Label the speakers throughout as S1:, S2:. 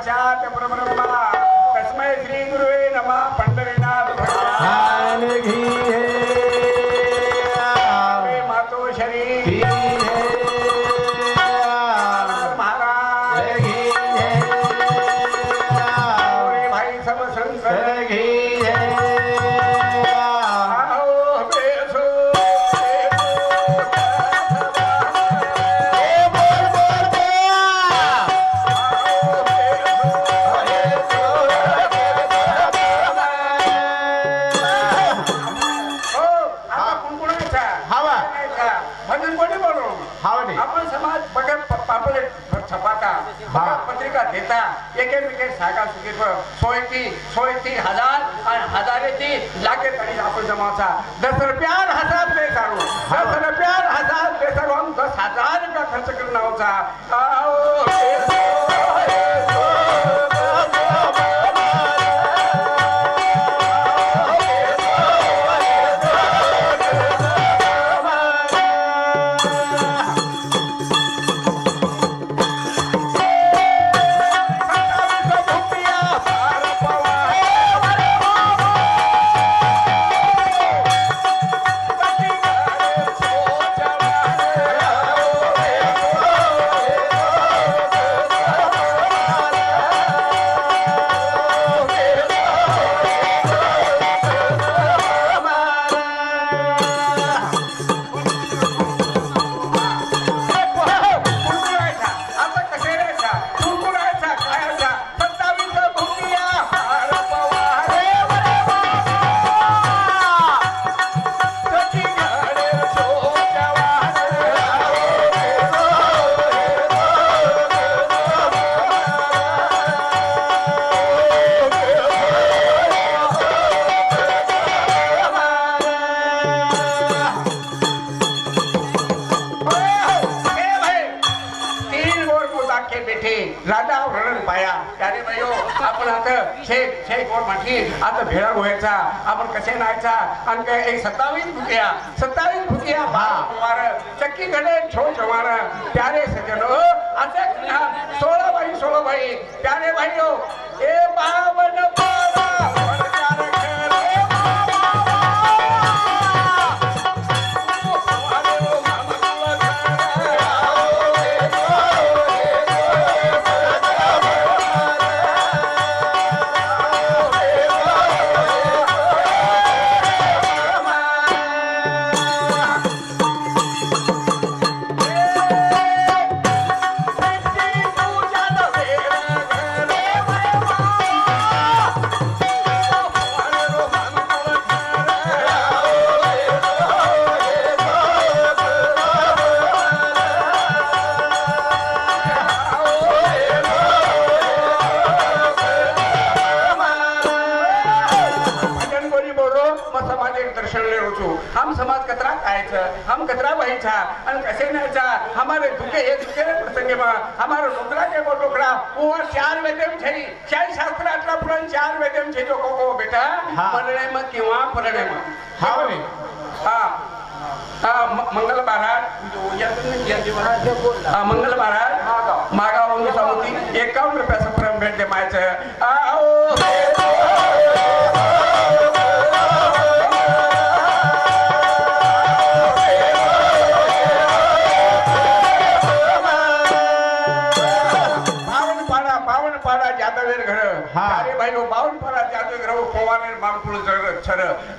S1: साक्षात परब्रह्मा तस्मै श्री गुरुवे नमः पंढरीनाथ भगवान
S2: घी है
S1: मातोश्री
S2: घी है
S1: महाराज
S2: घी है
S1: भाई सब संत
S2: घी है
S1: पत्रिका देता एकेमेके सागा सुगीर सोयती हजार हजारेती लाखे तरी आपण जमाचा 10 रुपयार हजार पे सारू 10 रुपयार हजार पे सारू हम 10,000 रुपया खर्च करना होता आता भेळा व्हायचा आपण कसे नायचा आणि काय एक 27 भुकिया बार चक्की गडे छो जवार प्यारे सजनो असे 16 भाई प्यारे भाइयों ए बावन पारा हम समाज कतरा खायचं हम कतरा बहायचा आणि कसे नाहीचा हमारे दुखे हे दुखे प्रसंगे हमारे टोकरा के वो टोकरा वो 4 वेदम छई 4 शास्त्र आटला पुराण 4 वेदम छई जो को बेटा परणे में किंवा परणे में हाव रे मंगल महाराज मागाव समुती 51 रुपयाचं परम भेट दे मायचं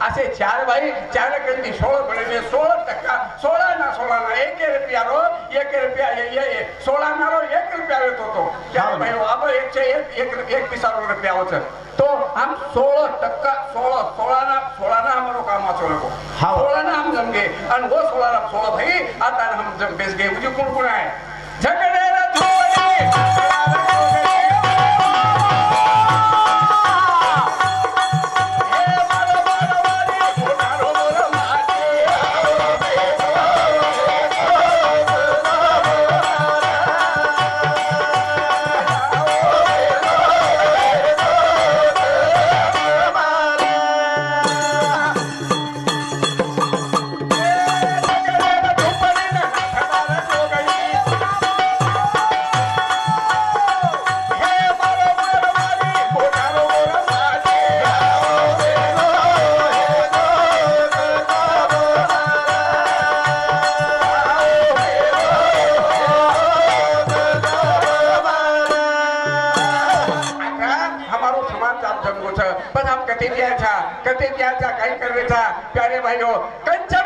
S1: असे 4 भाई 4 केंद्री 16 पडले 16 ना 1 रुपया रो 1 रुपया ये 16 ना रो 1 रुपया येत होतो 4 भाई अब 1 पिसा रुपया होतं तो हम 16 ना हमारो काम आचो नको 16 ना हम जमगे आणि वो 16 भाई आता हम जम बेस गए मुझे कोण आहे झगडे कति दिया था कहीं कर रहा था प्यारे भाइयों कंचन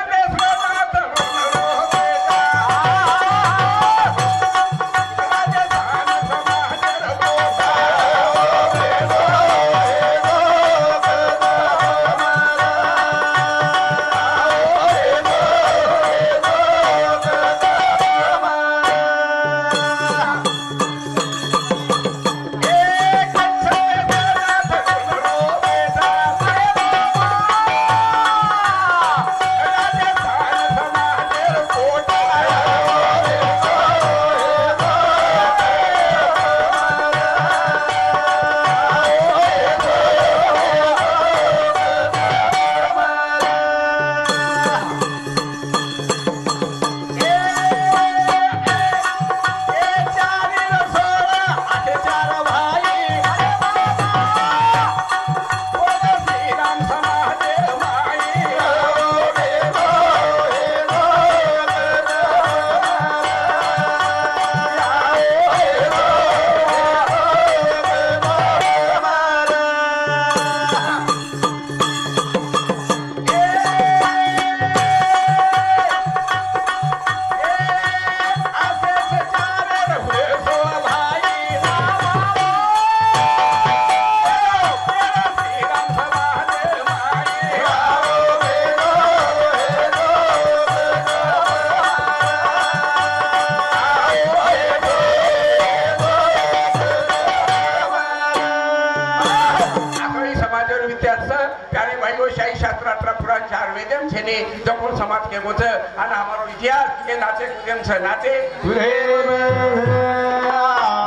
S1: प्यारे भाइयों शाही शास्त्र पुराण चार वेदम छे ने जकोल समाज के बोझ અને અમારો ઇતિહાસ કે નાચે કેમ છે નાચે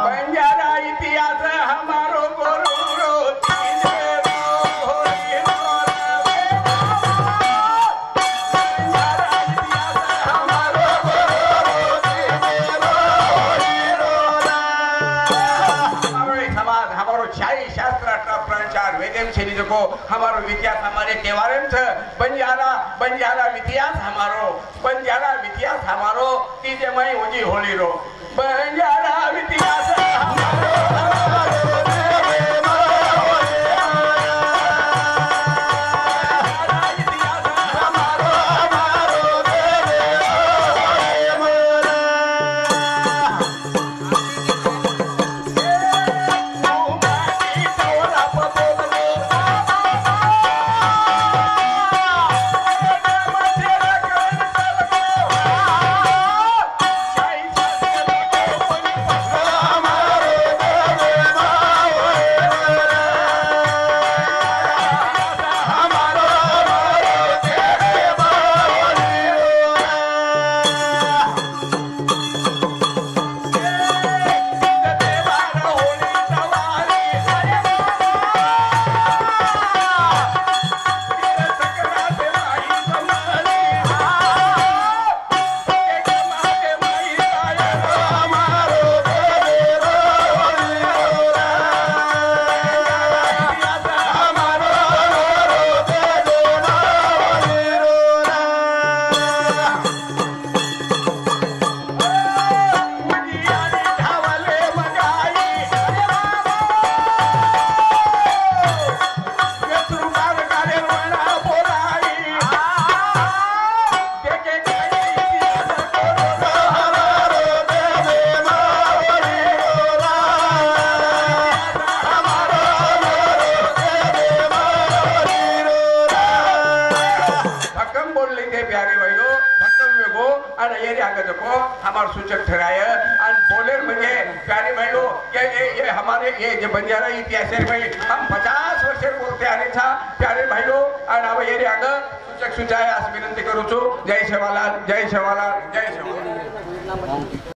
S1: બંજારા ઇતિહાસ અમારો ગોરુરો को हमारो इतिहास हमारे त्योहार बंजारा इतिहास हमारो तीजे मई होली होली रो बंजारा इतिहास हमारे सूचक ठहराय और बोले मुझे प्यारे भाइयों ये हमारे ये जो बंजारा इतिहास है भाई हम 50 वर्ष बोलते आ रहे था प्यारे भाइयों और अब ये आगे सूचक सूचाय विनंती करूँ जय सेवालाल जय सेवालाल जय सेवालाल।